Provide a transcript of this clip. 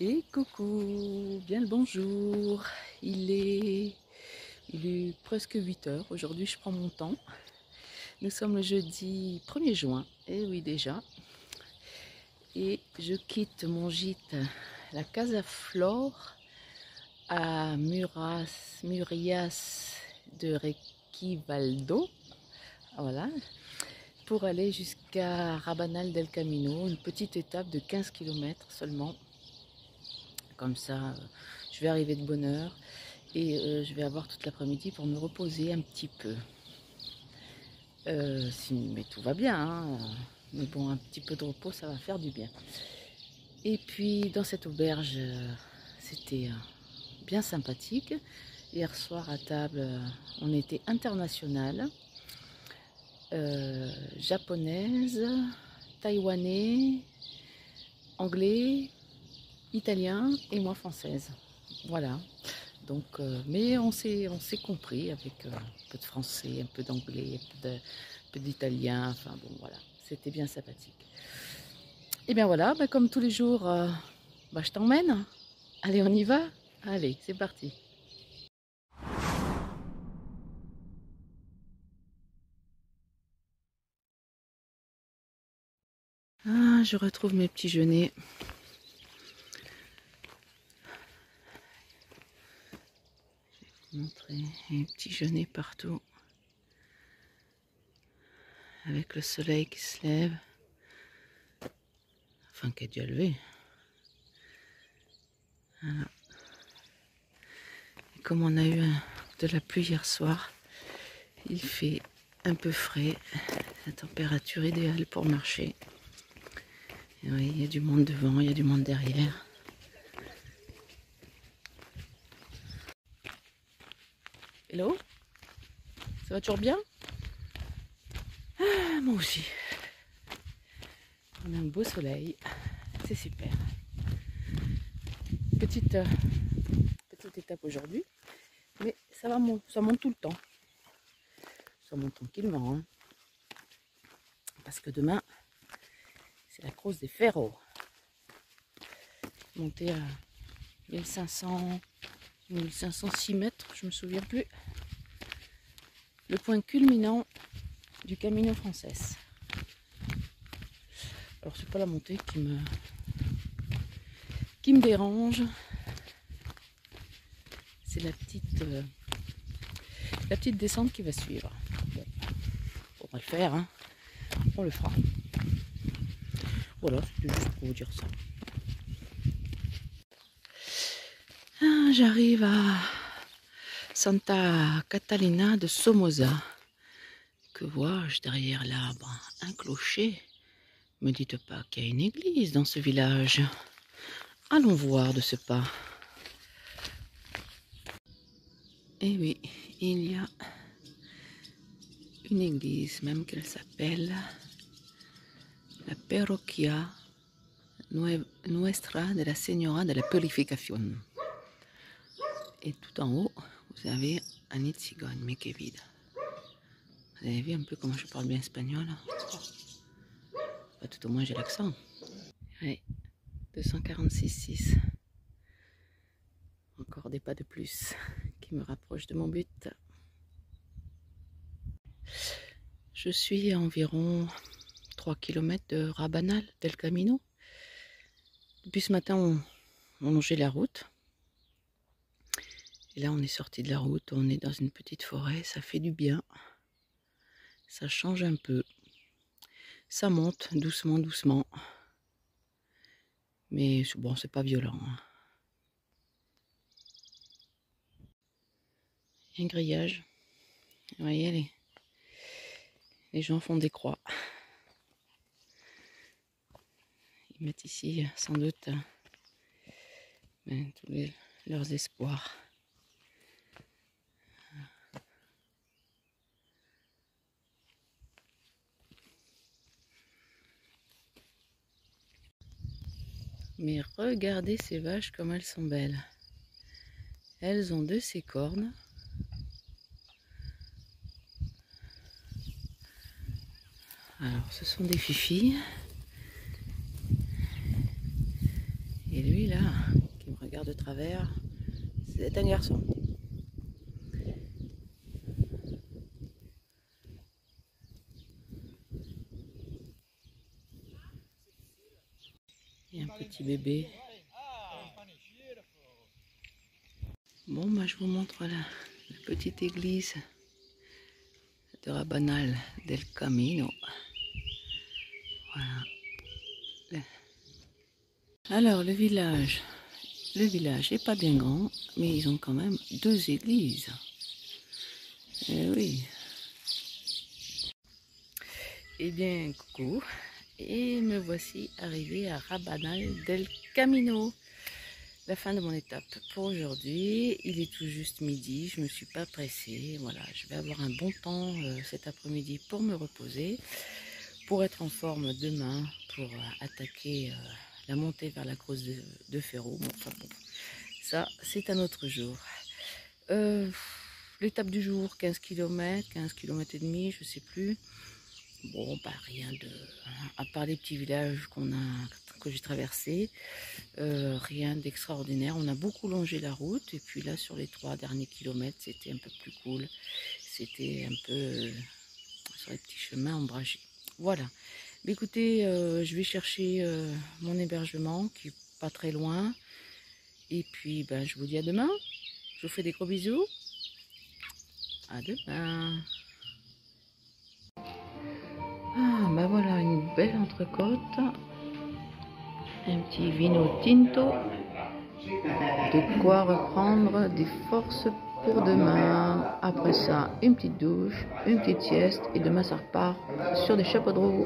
Et coucou, bien le bonjour. Il est presque 8 heures. Aujourd'hui, je prends mon temps. Nous sommes le jeudi 1er juin. Et oui, déjà. Et je quitte mon gîte, la Casa Flor, à Murias de Requivaldo. Voilà. Pour aller jusqu'à Rabanal del Camino, une petite étape de 15 km seulement. Comme ça, je vais arriver de bonne heure et je vais avoir toute l'après-midi pour me reposer un petit peu. Mais tout va bien, hein. Mais bon, un petit peu de repos, ça va faire du bien. Et puis, dans cette auberge, c'était bien sympathique. Hier soir, à table, on était international, japonaise, taïwanais, anglais, italien et moi française. Voilà. Donc, mais on s'est compris avec un peu de français, un peu d'anglais, un peu d'italien. Enfin bon, voilà, c'était bien sympathique. Et bien voilà, comme tous les jours, je t'emmène. Allez, on y va. Allez, c'est parti. Ah, je retrouve mes petits genêts. Je vais vous montrer les petits genêts partout. Avec le soleil qui se lève. Enfin, qui a dû lever. Voilà. Et comme on a eu de la pluie hier soir, il fait un peu frais. La température idéale pour marcher. Et oui, il y a du monde devant, il y a du monde derrière. Hello? Ça va toujours bien? Ah, moi aussi. On a un beau soleil. C'est super. Petite étape aujourd'hui. Mais ça monte tout le temps. Ça monte tranquillement. Hein. Parce que demain, c'est la crosse des Ferros. Monter à 1506 mètres, je me souviens plus. Le point culminant du Camino Frances. Alors c'est pas la montée qui me dérange. C'est la petite descente qui va suivre. Bon, on va le faire, hein. On le fera. Voilà, c'était juste pour vous dire ça. Ah, j'arrive à Santa Catalina de Somoza. Que vois-je derrière l'arbre? Un clocher. Me dites pas qu'il y a une église dans ce village. Allons voir de ce pas. Eh oui, il y a une église, même qu'elle s'appelle la Parroquia Nuestra de la Señora de la Purificación. Et tout en haut, vous avez un nid de cigogne, mais qui est vide. Vous avez vu un peu comment je parle bien espagnol? Bah, tout au moins j'ai l'accent. Oui, 246,6. Encore des pas de plus qui me rapprochent de mon but. Je suis à environ 3 km de Rabanal del Camino. Depuis ce matin, on longeait la route. Et là, on est sorti de la route, on est dans une petite forêt, ça fait du bien. Ça change un peu. Ça monte doucement, doucement. Mais bon, c'est pas violent. Hein. Un grillage. Vous voyez, les gens font des croix. Ils mettent ici, sans doute, tous leurs espoirs. Mais regardez ces vaches comme elles sont belles. Elles ont de ces cornes. Alors ce sont des fifis. Et lui là, regarde de travers. C'est un garçon. Et un petit bébé. Bon, bah, je vous montre la petite église de Rabanal del Camino. Voilà. Alors, le village est pas bien grand, mais ils ont quand même 2 églises. Eh oui. Eh bien, coucou. Et me voici arrivé à Rabanal del Camino. La fin de mon étape pour aujourd'hui. Il est tout juste midi, je ne me suis pas pressée. Voilà, je vais avoir un bon temps cet après-midi pour me reposer, pour être en forme demain, pour attaquer la montée vers la Crosse de Ferro. Bon, enfin bon, ça c'est un autre jour. L'étape du jour, 15 km, 15 km et demi, je sais plus. Bon, bah rien de... à part les petits villages que j'ai traversés, rien d'extraordinaire. On a beaucoup longé la route, et puis là, sur les 3 derniers kilomètres, c'était un peu plus cool. C'était un peu sur les petits chemins ombragés. Voilà. Mais écoutez, je vais chercher mon hébergement, qui est pas très loin. Et puis, ben, je vous dis à demain. Je vous fais des gros bisous. À demain. Ah, ben voilà, une belle entrecôte. Un petit vino tinto. De quoi reprendre des forces pour demain. Après ça, une petite douche, une petite sieste. Et demain, ça repart sur des chapeaux de roue.